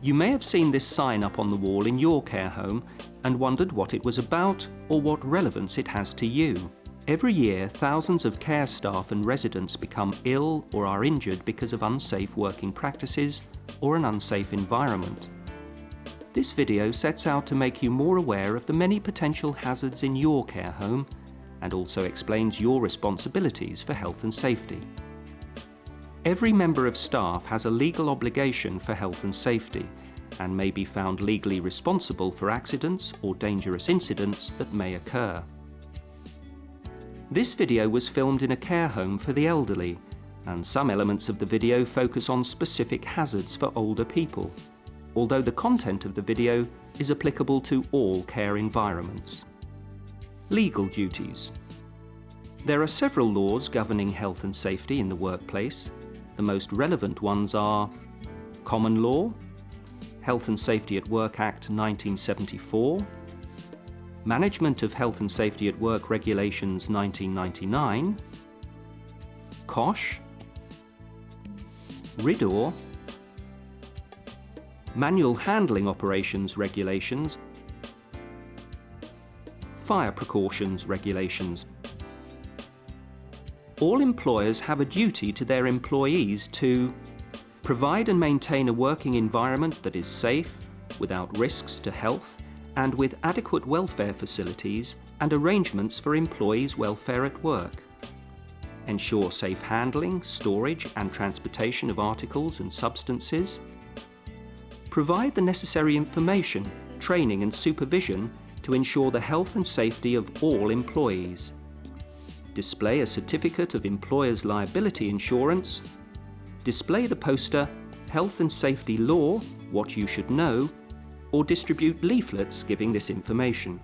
You may have seen this sign up on the wall in your care home and wondered what it was about or what relevance it has to you. Every year, thousands of care staff and residents become ill or are injured because of unsafe working practices or an unsafe environment. This video sets out to make you more aware of the many potential hazards in your care home and also explains your responsibilities for health and safety. Every member of staff has a legal obligation for health and safety and may be found legally responsible for accidents or dangerous incidents that may occur. This video was filmed in a care home for the elderly, and some elements of the video focus on specific hazards for older people, although the content of the video is applicable to all care environments. Legal duties. There are several laws governing health and safety in the workplace. The most relevant ones are Common Law, Health and Safety at Work Act 1974, Management of Health and Safety at Work Regulations 1999, COSH, RIDDOR, Manual Handling Operations Regulations, Fire Precautions Regulations. All employers have a duty to their employees to provide and maintain a working environment that is safe, without risks to health, and with adequate welfare facilities and arrangements for employees' welfare at work. Ensure safe handling, storage and transportation of articles and substances. Provide the necessary information, training and supervision to ensure the health and safety of all employees. Display a certificate of employer's liability insurance. Display the poster, Health and Safety Law, What You Should Know, or distribute leaflets giving this information.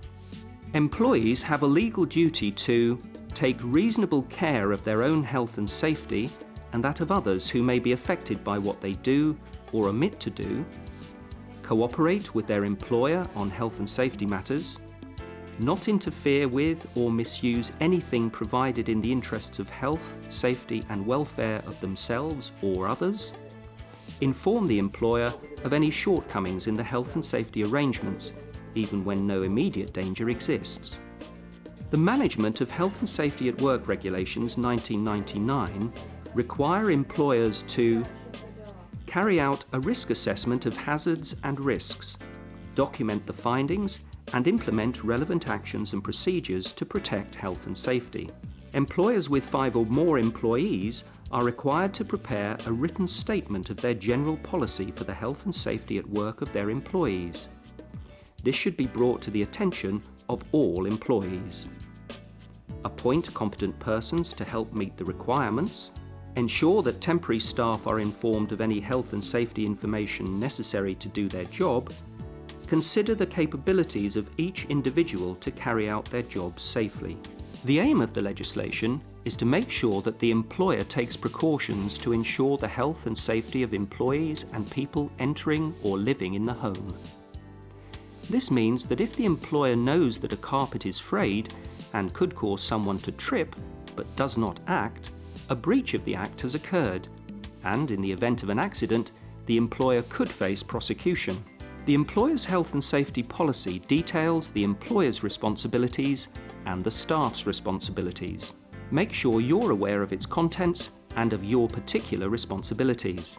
Employees have a legal duty to take reasonable care of their own health and safety and that of others who may be affected by what they do or omit to do, cooperate with their employer on health and safety matters, not interfere with or misuse anything provided in the interests of health, safety and welfare of themselves or others, inform the employer of any shortcomings in the health and safety arrangements, even when no immediate danger exists. The Management of Health and Safety at Work Regulations 1999 require employers to carry out a risk assessment of hazards and risks, document the findings, and implement relevant actions and procedures to protect health and safety. Employers with 5 or more employees are required to prepare a written statement of their general policy for the health and safety at work of their employees. This should be brought to the attention of all employees. Appoint competent persons to help meet the requirements. Ensure that temporary staff are informed of any health and safety information necessary to do their job. Consider the capabilities of each individual to carry out their jobs safely. The aim of the legislation is to make sure that the employer takes precautions to ensure the health and safety of employees and people entering or living in the home. This means that if the employer knows that a carpet is frayed and could cause someone to trip, but does not act, a breach of the act has occurred, and in the event of an accident, the employer could face prosecution. The employer's health and safety policy details the employer's responsibilities and the staff's responsibilities. Make sure you're aware of its contents and of your particular responsibilities.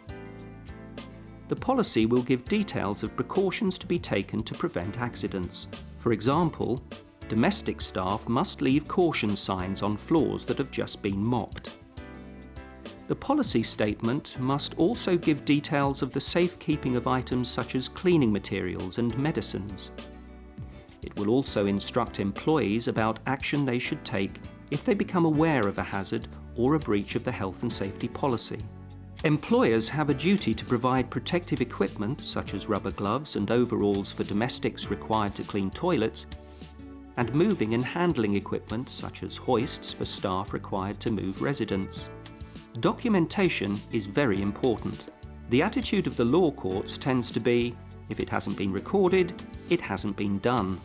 The policy will give details of precautions to be taken to prevent accidents. For example, domestic staff must leave caution signs on floors that have just been mopped. The policy statement must also give details of the safekeeping of items such as cleaning materials and medicines. It will also instruct employees about action they should take if they become aware of a hazard or a breach of the health and safety policy. Employers have a duty to provide protective equipment such as rubber gloves and overalls for domestics required to clean toilets, and moving and handling equipment such as hoists for staff required to move residents. Documentation is very important. The attitude of the law courts tends to be, if it hasn't been recorded, it hasn't been done.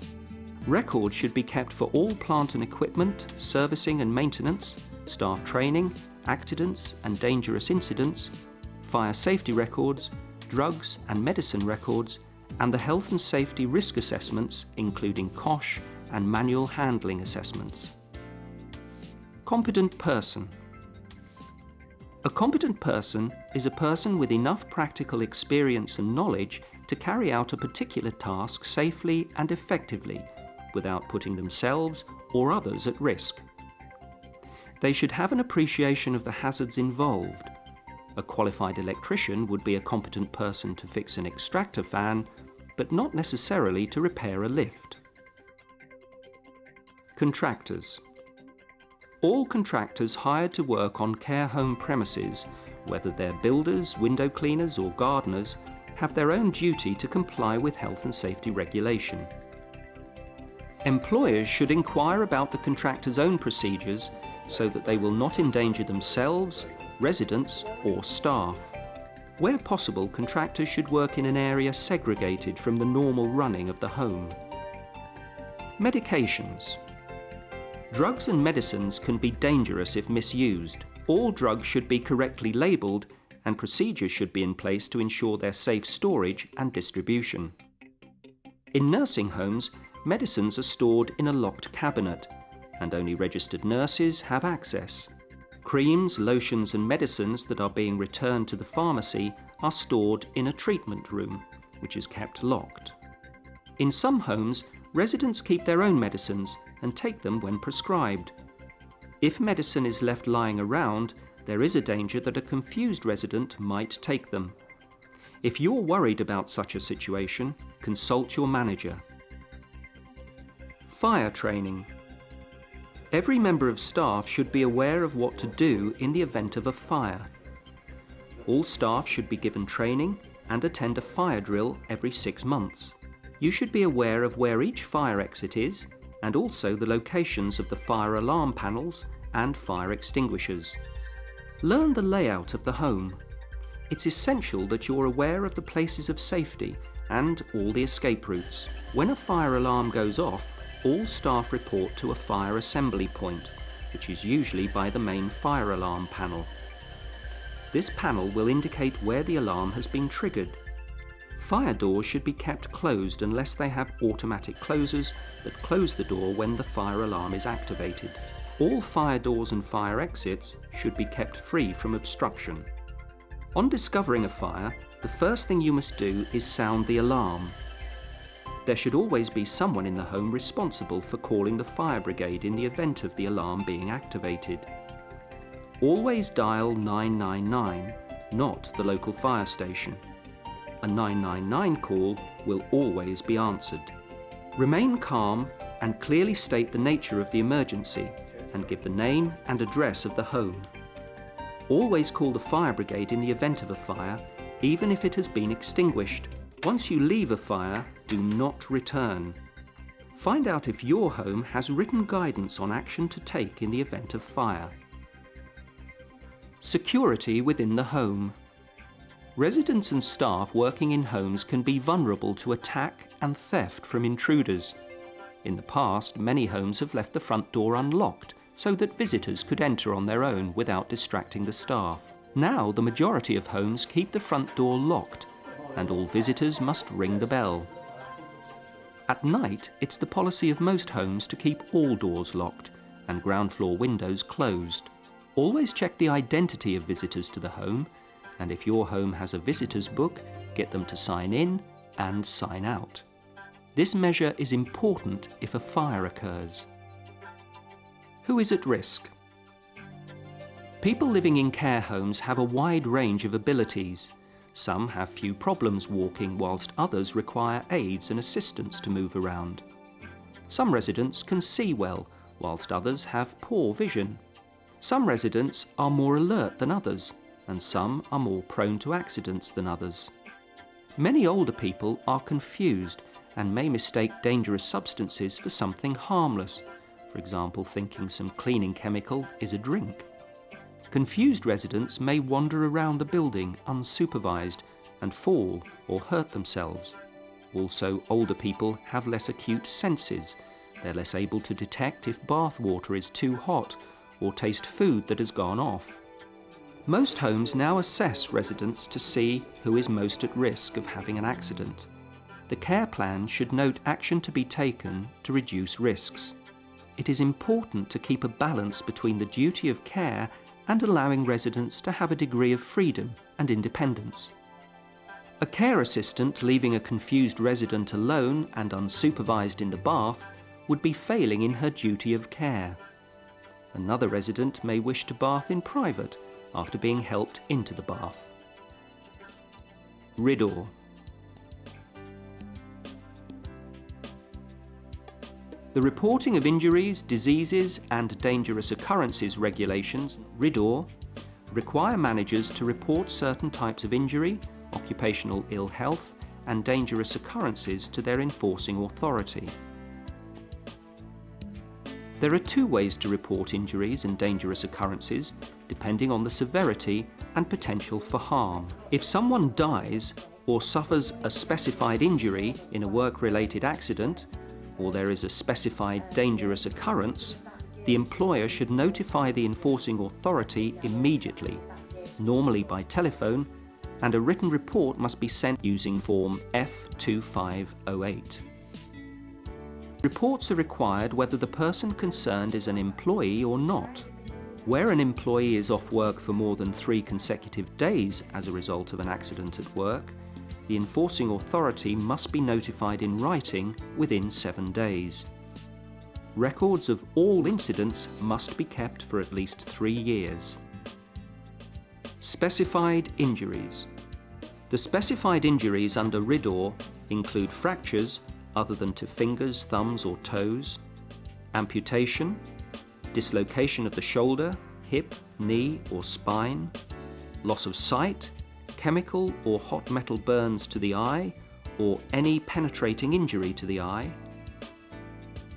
Records should be kept for all plant and equipment, servicing and maintenance, staff training, accidents and dangerous incidents, fire safety records, drugs and medicine records, and the health and safety risk assessments, including COSH and manual handling assessments. Competent person. A competent person is a person with enough practical experience and knowledge to carry out a particular task safely and effectively without putting themselves or others at risk. They should have an appreciation of the hazards involved. A qualified electrician would be a competent person to fix an extractor fan, but not necessarily to repair a lift. Contractors. All contractors hired to work on care home premises, whether they're builders, window cleaners or gardeners, have their own duty to comply with health and safety regulation. Employers should inquire about the contractor's own procedures so that they will not endanger themselves, residents or staff. Where possible, contractors should work in an area segregated from the normal running of the home. Medications. Drugs and medicines can be dangerous if misused. All drugs should be correctly labelled and procedures should be in place to ensure their safe storage and distribution. In nursing homes, medicines are stored in a locked cabinet and only registered nurses have access. Creams, lotions and medicines that are being returned to the pharmacy are stored in a treatment room, which is kept locked. In some homes, residents keep their own medicines and take them when prescribed. If medicine is left lying around, there is a danger that a confused resident might take them. If you're worried about such a situation, consult your manager. Fire training. Every member of staff should be aware of what to do in the event of a fire. All staff should be given training and attend a fire drill every 6 months. You should be aware of where each fire exit is and also the locations of the fire alarm panels and fire extinguishers. Learn the layout of the home. It's essential that you're aware of the places of safety and all the escape routes. When a fire alarm goes off, all staff report to a fire assembly point, which is usually by the main fire alarm panel. This panel will indicate where the alarm has been triggered. Fire doors should be kept closed unless they have automatic closers that close the door when the fire alarm is activated. All fire doors and fire exits should be kept free from obstruction. On discovering a fire, the first thing you must do is sound the alarm. There should always be someone in the home responsible for calling the fire brigade in the event of the alarm being activated. Always dial 999, not the local fire station. A 999 call will always be answered. Remain calm and clearly state the nature of the emergency and give the name and address of the home. Always call the fire brigade in the event of a fire, even if it has been extinguished. Once you leave a fire, do not return. Find out if your home has written guidance on action to take in the event of fire. Security within the home. Residents and staff working in homes can be vulnerable to attack and theft from intruders. In the past, many homes have left the front door unlocked so that visitors could enter on their own without distracting the staff. Now, the majority of homes keep the front door locked, and all visitors must ring the bell. At night, it's the policy of most homes to keep all doors locked and ground floor windows closed. Always check the identity of visitors to the home, and if your home has a visitor's book, get them to sign in and sign out. This measure is important if a fire occurs. Who is at risk? People living in care homes have a wide range of abilities. Some have few problems walking, whilst others require aids and assistance to move around. Some residents can see well, whilst others have poor vision. Some residents are more alert than others, and some are more prone to accidents than others. Many older people are confused and may mistake dangerous substances for something harmless, for example thinking some cleaning chemical is a drink. Confused residents may wander around the building unsupervised and fall or hurt themselves. Also, older people have less acute senses. They're less able to detect if bath water is too hot or taste food that has gone off. Most homes now assess residents to see who is most at risk of having an accident. The care plan should note action to be taken to reduce risks. It is important to keep a balance between the duty of care and allowing residents to have a degree of freedom and independence. A care assistant leaving a confused resident alone and unsupervised in the bath would be failing in her duty of care. Another resident may wish to bath in private after being helped into the bath. RIDDOR. The Reporting of Injuries, Diseases and Dangerous Occurrences regulations, RIDDOR, require managers to report certain types of injury, occupational ill health and dangerous occurrences to their enforcing authority. There are two ways to report injuries and dangerous occurrences, depending on the severity and potential for harm. If someone dies or suffers a specified injury in a work-related accident, or there is a specified dangerous occurrence, the employer should notify the enforcing authority immediately, normally by telephone, and a written report must be sent using Form F2508. Reports are required whether the person concerned is an employee or not. Where an employee is off work for more than 3 consecutive days as a result of an accident at work, the enforcing authority must be notified in writing within 7 days. Records of all incidents must be kept for at least 3 years. Specified injuries. The specified injuries under RIDDOR include fractures other than to fingers, thumbs or toes, amputation, dislocation of the shoulder, hip, knee or spine, loss of sight, chemical or hot metal burns to the eye or any penetrating injury to the eye,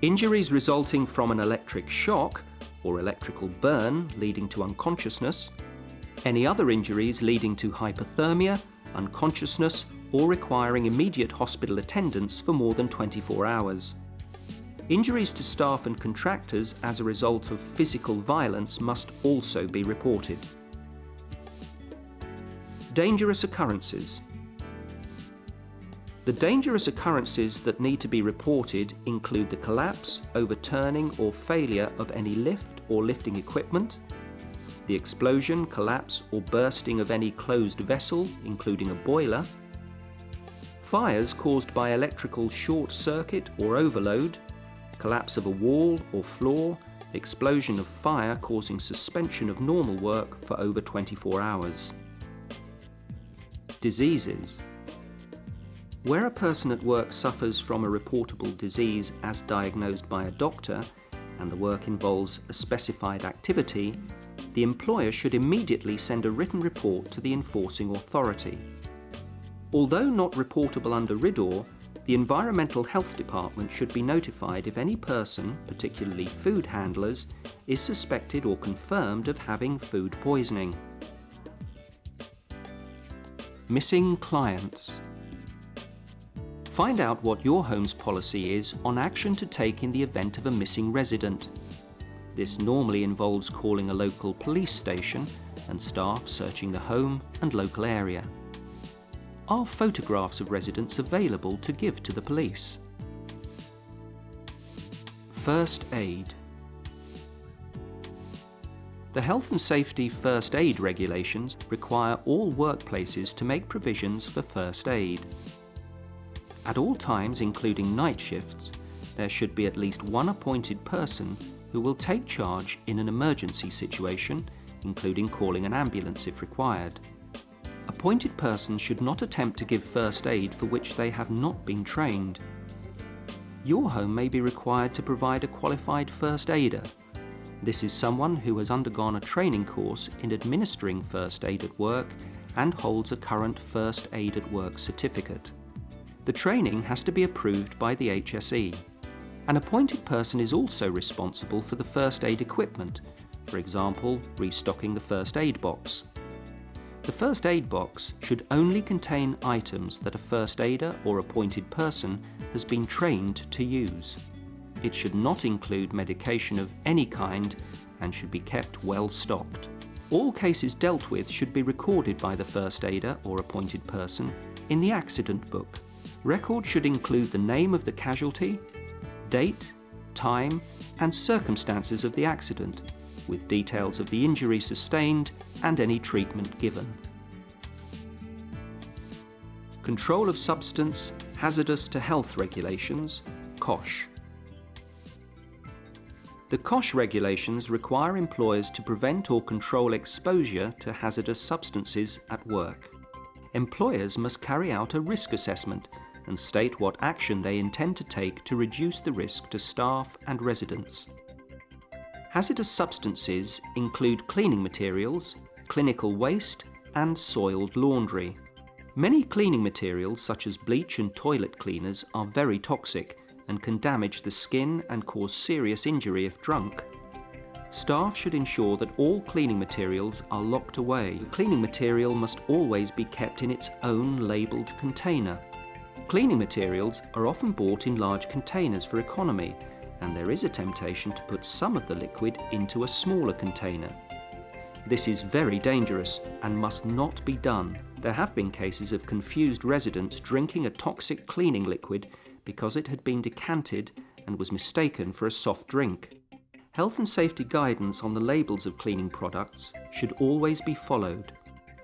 injuries resulting from an electric shock or electrical burn leading to unconsciousness, any other injuries leading to hypothermia, unconsciousness or requiring immediate hospital attendance for more than 24 hours. Injuries to staff and contractors as a result of physical violence must also be reported. Dangerous occurrences. The dangerous occurrences that need to be reported include the collapse, overturning or failure of any lift or lifting equipment, the explosion, collapse or bursting of any closed vessel, including a boiler, fires caused by electrical short circuit or overload, collapse of a wall or floor, explosion of fire causing suspension of normal work for over 24 hours. Diseases. Where a person at work suffers from a reportable disease as diagnosed by a doctor and the work involves a specified activity, the employer should immediately send a written report to the enforcing authority. Although not reportable under RIDDOR, the Environmental Health Department should be notified if any person, particularly food handlers, is suspected or confirmed of having food poisoning. Missing clients. Find out what your home's policy is on action to take in the event of a missing resident. This normally involves calling a local police station and staff searching the home and local area. Are photographs of residents available to give to the police? First aid. The Health and Safety First Aid regulations require all workplaces to make provisions for first aid. At all times, including night shifts, there should be at least one appointed person who will take charge in an emergency situation, including calling an ambulance if required. Appointed persons should not attempt to give first aid for which they have not been trained. Your home may be required to provide a qualified first aider. This is someone who has undergone a training course in administering first aid at work and holds a current First Aid at Work certificate. The training has to be approved by the HSE. An appointed person is also responsible for the first aid equipment, for example, restocking the first aid box. The first aid box should only contain items that a first aider or appointed person has been trained to use. It should not include medication of any kind and should be kept well stocked. All cases dealt with should be recorded by the first aider or appointed person in the accident book. Record should include the name of the casualty, date, time, and circumstances of the accident, with details of the injury sustained and any treatment given. Control of Substance Hazardous to Health Regulations, COSH. The COSH regulations require employers to prevent or control exposure to hazardous substances at work. Employers must carry out a risk assessment and state what action they intend to take to reduce the risk to staff and residents. Hazardous substances include cleaning materials, clinical waste, and soiled laundry. Many cleaning materials, such as bleach and toilet cleaners, are very toxic and can damage the skin and cause serious injury if drunk. Staff should ensure that all cleaning materials are locked away. The cleaning material must always be kept in its own labelled container. Cleaning materials are often bought in large containers for economy, and there is a temptation to put some of the liquid into a smaller container. This is very dangerous and must not be done. There have been cases of confused residents drinking a toxic cleaning liquid because it had been decanted and was mistaken for a soft drink. Health and safety guidance on the labels of cleaning products should always be followed.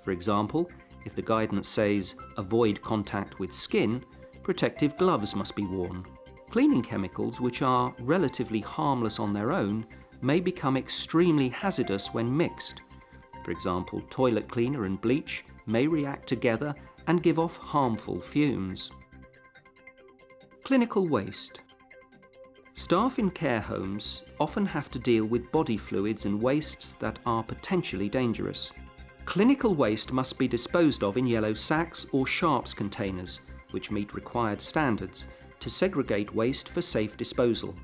For example, if the guidance says avoid contact with skin, protective gloves must be worn. Cleaning chemicals, which are relatively harmless on their own, may become extremely hazardous when mixed. For example, toilet cleaner and bleach may react together and give off harmful fumes. Clinical waste. Staff in care homes often have to deal with body fluids and wastes that are potentially dangerous. Clinical waste must be disposed of in yellow sacks or sharps containers, which meet required standards, to segregate waste for safe disposal.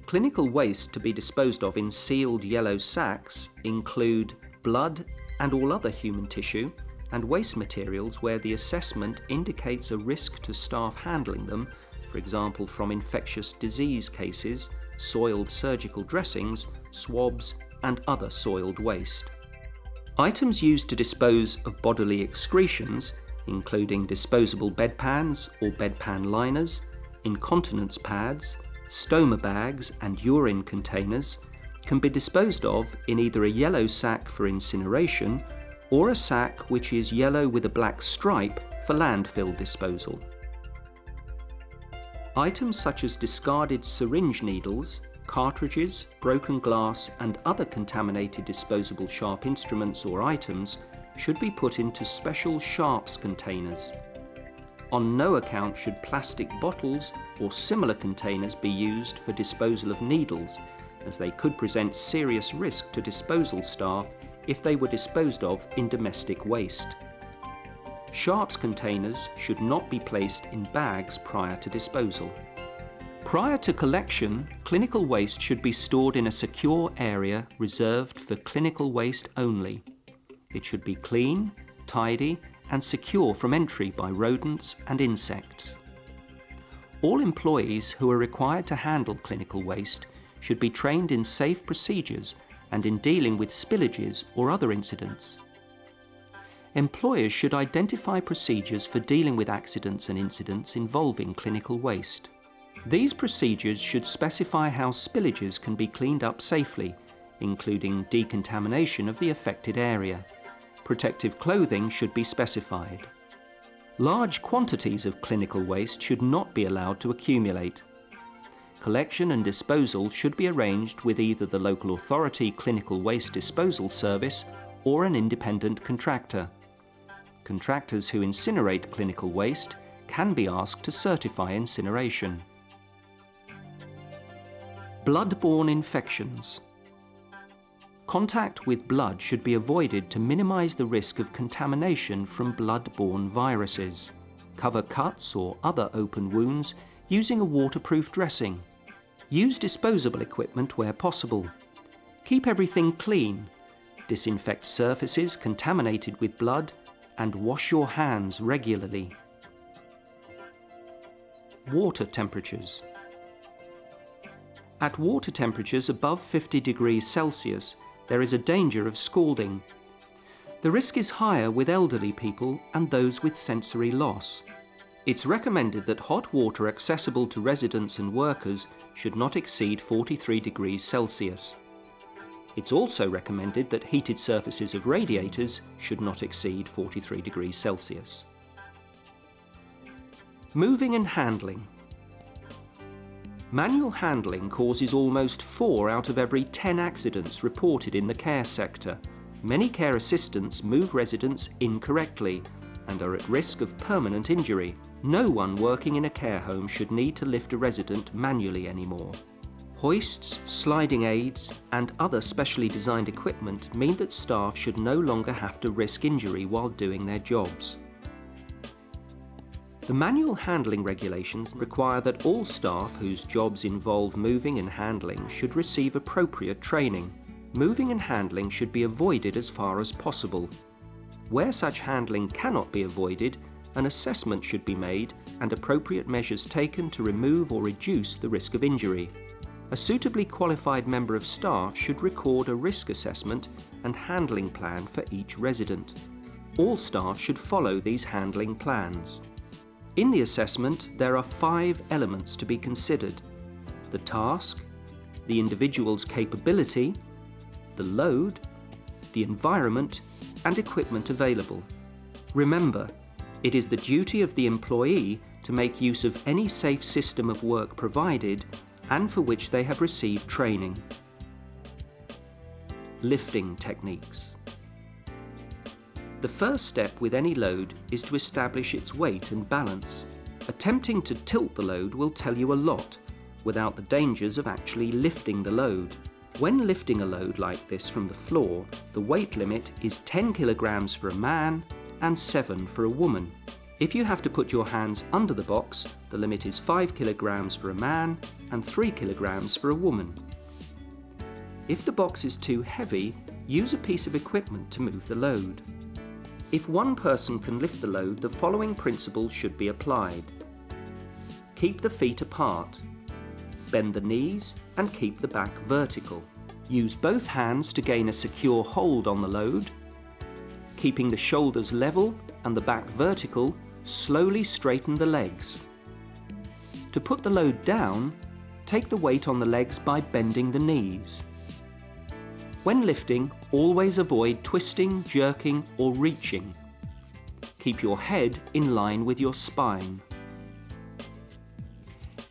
Clinical waste to be disposed of in sealed yellow sacks include blood and all other human tissue, and waste materials where the assessment indicates a risk to staff handling them, for example from infectious disease cases, soiled surgical dressings, swabs, and other soiled waste. Items used to dispose of bodily excretions, including disposable bedpans or bedpan liners, incontinence pads, stoma bags and urine containers, can be disposed of in either a yellow sack for incineration or a sack which is yellow with a black stripe for landfill disposal. Items such as discarded syringe needles, cartridges, broken glass and other contaminated disposable sharp instruments or items should be put into special sharps containers. On no account should plastic bottles or similar containers be used for disposal of needles, as they could present serious risk to disposal staff if they were disposed of in domestic waste. Sharps containers should not be placed in bags prior to disposal. Prior to collection, clinical waste should be stored in a secure area reserved for clinical waste only. It should be clean, tidy, and secure from entry by rodents and insects. All employees who are required to handle clinical waste should be trained in safe procedures and in dealing with spillages or other incidents. Employers should identify procedures for dealing with accidents and incidents involving clinical waste. These procedures should specify how spillages can be cleaned up safely, including decontamination of the affected area. Protective clothing should be specified. Large quantities of clinical waste should not be allowed to accumulate. Collection and disposal should be arranged with either the local authority clinical waste disposal service or an independent contractor. Contractors who incinerate clinical waste can be asked to certify incineration. Blood-borne infections. Contact with blood should be avoided to minimize the risk of contamination from blood-borne viruses. Cover cuts or other open wounds using a waterproof dressing. Use disposable equipment where possible. Keep everything clean. Disinfect surfaces contaminated with blood and wash your hands regularly. Water temperatures. At water temperatures above 50 degrees Celsius, there is a danger of scalding, The risk is higher with elderly people and those with sensory loss. It's recommended that hot water accessible to residents and workers should not exceed 43 degrees Celsius. It's also recommended that heated surfaces of radiators should not exceed 43 degrees Celsius. Moving and handling. Manual handling causes almost 4 out of every 10 accidents reported in the care sector. Many care assistants move residents incorrectly and are at risk of permanent injury. No one working in a care home should need to lift a resident manually anymore. Hoists, sliding aids, and other specially designed equipment mean that staff should no longer have to risk injury while doing their jobs. The manual handling regulations require that all staff whose jobs involve moving and handling should receive appropriate training. Moving and handling should be avoided as far as possible. Where such handling cannot be avoided, an assessment should be made and appropriate measures taken to remove or reduce the risk of injury. A suitably qualified member of staff should record a risk assessment and handling plan for each resident. All staff should follow these handling plans. In the assessment, there are 5 elements to be considered: the task, the individual's capability, the load, the environment, and equipment available. Remember, it is the duty of the employee to make use of any safe system of work provided and for which they have received training. Lifting techniques. The first step with any load is to establish its weight and balance. Attempting to tilt the load will tell you a lot, without the dangers of actually lifting the load. When lifting a load like this from the floor, the weight limit is 10 kilograms for a man and 7 for a woman. If you have to put your hands under the box, the limit is 5 kilograms for a man and 3 kilograms for a woman. If the box is too heavy, use a piece of equipment to move the load. If one person can lift the load, the following principles should be applied. Keep the feet apart. Bend the knees and keep the back vertical. Use both hands to gain a secure hold on the load. Keeping the shoulders level and the back vertical, slowly straighten the legs. To put the load down, take the weight on the legs by bending the knees. When lifting, always avoid twisting, jerking, or reaching. Keep your head in line with your spine.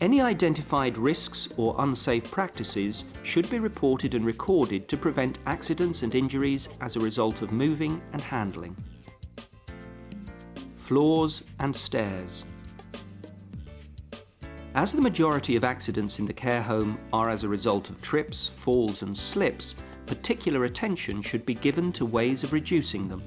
Any identified risks or unsafe practices should be reported and recorded to prevent accidents and injuries as a result of moving and handling. Floors and stairs. As the majority of accidents in the care home are as a result of trips, falls and slips, particular attention should be given to ways of reducing them.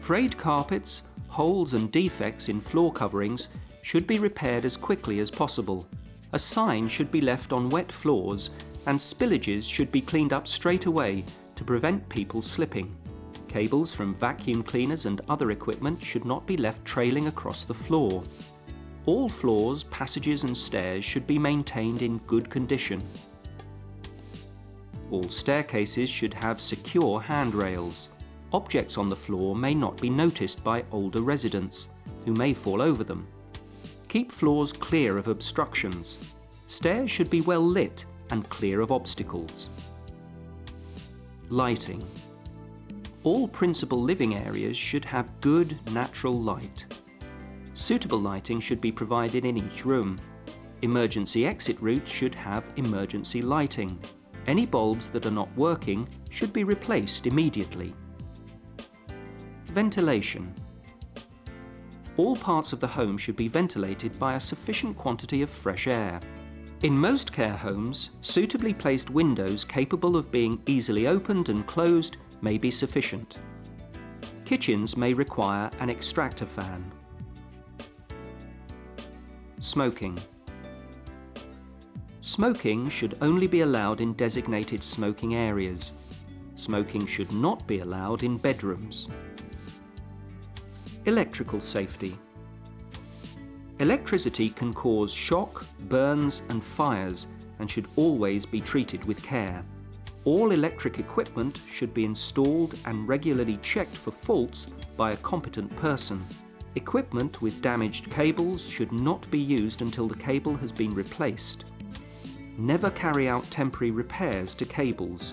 Frayed carpets, holes and defects in floor coverings should be repaired as quickly as possible. A sign should be left on wet floors and spillages should be cleaned up straight away to prevent people slipping. Cables from vacuum cleaners and other equipment should not be left trailing across the floor. All floors, passages and stairs should be maintained in good condition. All staircases should have secure handrails. Objects on the floor may not be noticed by older residents, who may fall over them. Keep floors clear of obstructions. Stairs should be well lit and clear of obstacles. Lighting. All principal living areas should have good natural light. Suitable lighting should be provided in each room. Emergency exit routes should have emergency lighting. Any bulbs that are not working should be replaced immediately. Ventilation. All parts of the home should be ventilated by a sufficient quantity of fresh air. In most care homes, suitably placed windows capable of being easily opened and closed may be sufficient. Kitchens may require an extractor fan. Smoking. Smoking should only be allowed in designated smoking areas. Smoking should not be allowed in bedrooms. Electrical safety. Electricity can cause shock, burns and fires and should always be treated with care. All electric equipment should be installed and regularly checked for faults by a competent person. Equipment with damaged cables should not be used until the cable has been replaced. Never carry out temporary repairs to cables.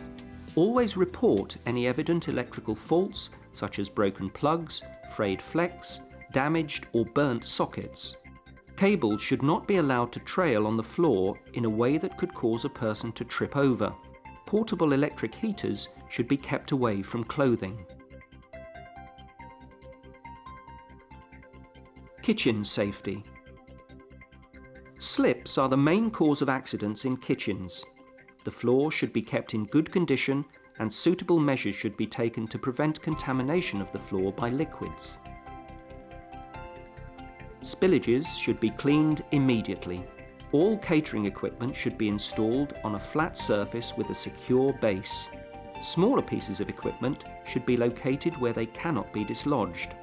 Always report any evident electrical faults, such as broken plugs, frayed flex, damaged or burnt sockets. Cables should not be allowed to trail on the floor in a way that could cause a person to trip over. Portable electric heaters should be kept away from clothing. Kitchen safety. Slips are the main cause of accidents in kitchens. The floor should be kept in good condition and suitable measures should be taken to prevent contamination of the floor by liquids. Spillages should be cleaned immediately. All catering equipment should be installed on a flat surface with a secure base. Smaller pieces of equipment should be located where they cannot be dislodged.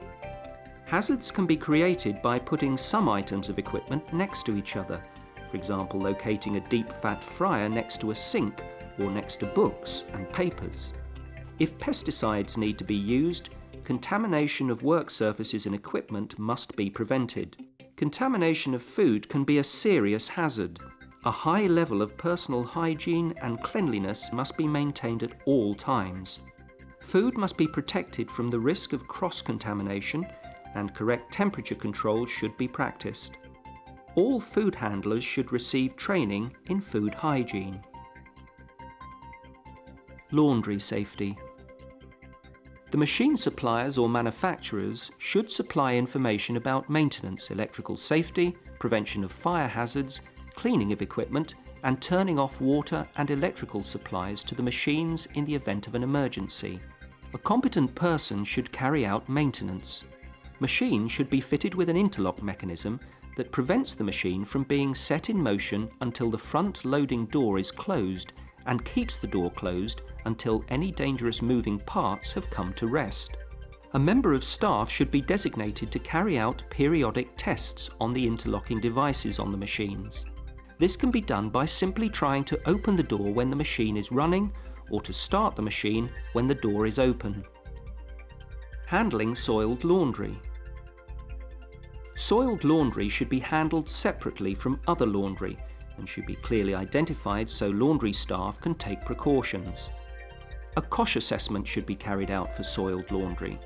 Hazards can be created by putting some items of equipment next to each other, for example locating a deep fat fryer next to a sink or next to books and papers. If pesticides need to be used, contamination of work surfaces and equipment must be prevented. Contamination of food can be a serious hazard. A high level of personal hygiene and cleanliness must be maintained at all times. Food must be protected from the risk of cross-contamination and correct temperature control should be practiced. All food handlers should receive training in food hygiene. Laundry safety. The machine suppliers or manufacturers should supply information about maintenance, electrical safety, prevention of fire hazards, cleaning of equipment, and turning off water and electrical supplies to the machines in the event of an emergency. A competent person should carry out maintenance. Machines should be fitted with an interlock mechanism that prevents the machine from being set in motion until the front loading door is closed and keeps the door closed until any dangerous moving parts have come to rest. A member of staff should be designated to carry out periodic tests on the interlocking devices on the machines. This can be done by simply trying to open the door when the machine is running or to start the machine when the door is open. Handling soiled laundry. Soiled laundry should be handled separately from other laundry and should be clearly identified so laundry staff can take precautions. A COSH assessment should be carried out for soiled laundry.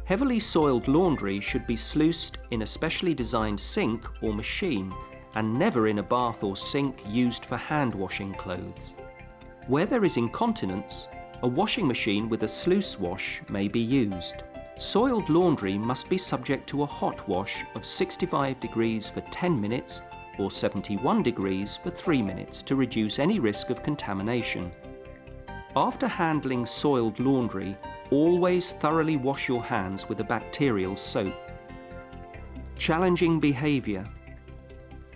Heavily soiled laundry should be sluiced in a specially designed sink or machine and never in a bath or sink used for hand washing clothes. Where there is incontinence, a washing machine with a sluice wash may be used. Soiled laundry must be subject to a hot wash of 65 degrees for 10 minutes or 71 degrees for 3 minutes to reduce any risk of contamination. After handling soiled laundry, always thoroughly wash your hands with a bacterial soap. Challenging behaviour.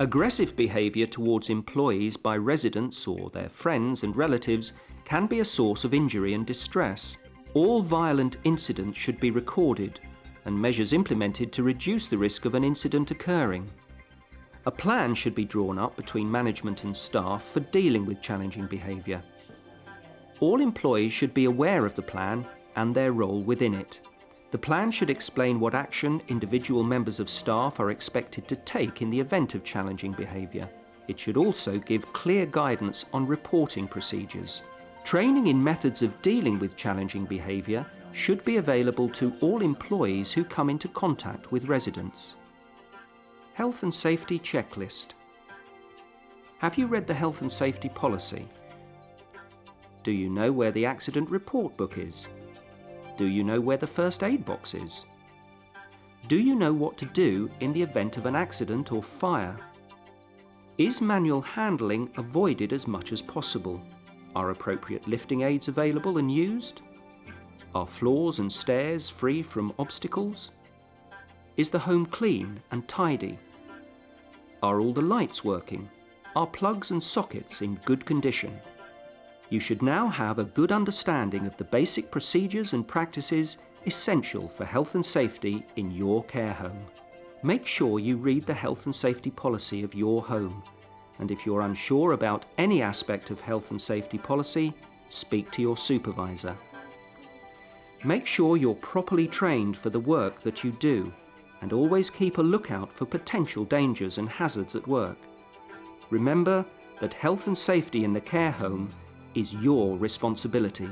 Aggressive behaviour towards employees by residents or their friends and relatives can be a source of injury and distress. All violent incidents should be recorded and measures implemented to reduce the risk of an incident occurring. A plan should be drawn up between management and staff for dealing with challenging behaviour. All employees should be aware of the plan and their role within it. The plan should explain what action individual members of staff are expected to take in the event of challenging behaviour. It should also give clear guidance on reporting procedures. Training in methods of dealing with challenging behaviour should be available to all employees who come into contact with residents. Health and Safety Checklist. Have you read the Health and Safety Policy? Do you know where the accident report book is? Do you know where the first aid box is? Do you know what to do in the event of an accident or fire? Is manual handling avoided as much as possible? Are appropriate lifting aids available and used? Are floors and stairs free from obstacles? Is the home clean and tidy? Are all the lights working? Are plugs and sockets in good condition? You should now have a good understanding of the basic procedures and practices essential for health and safety in your care home. Make sure you read the health and safety policy of your home And if you're unsure about any aspect of health and safety policy, speak to your supervisor. Make sure you're properly trained for the work that you do, and always keep a lookout for potential dangers and hazards at work. Remember that health and safety in the care home is your responsibility.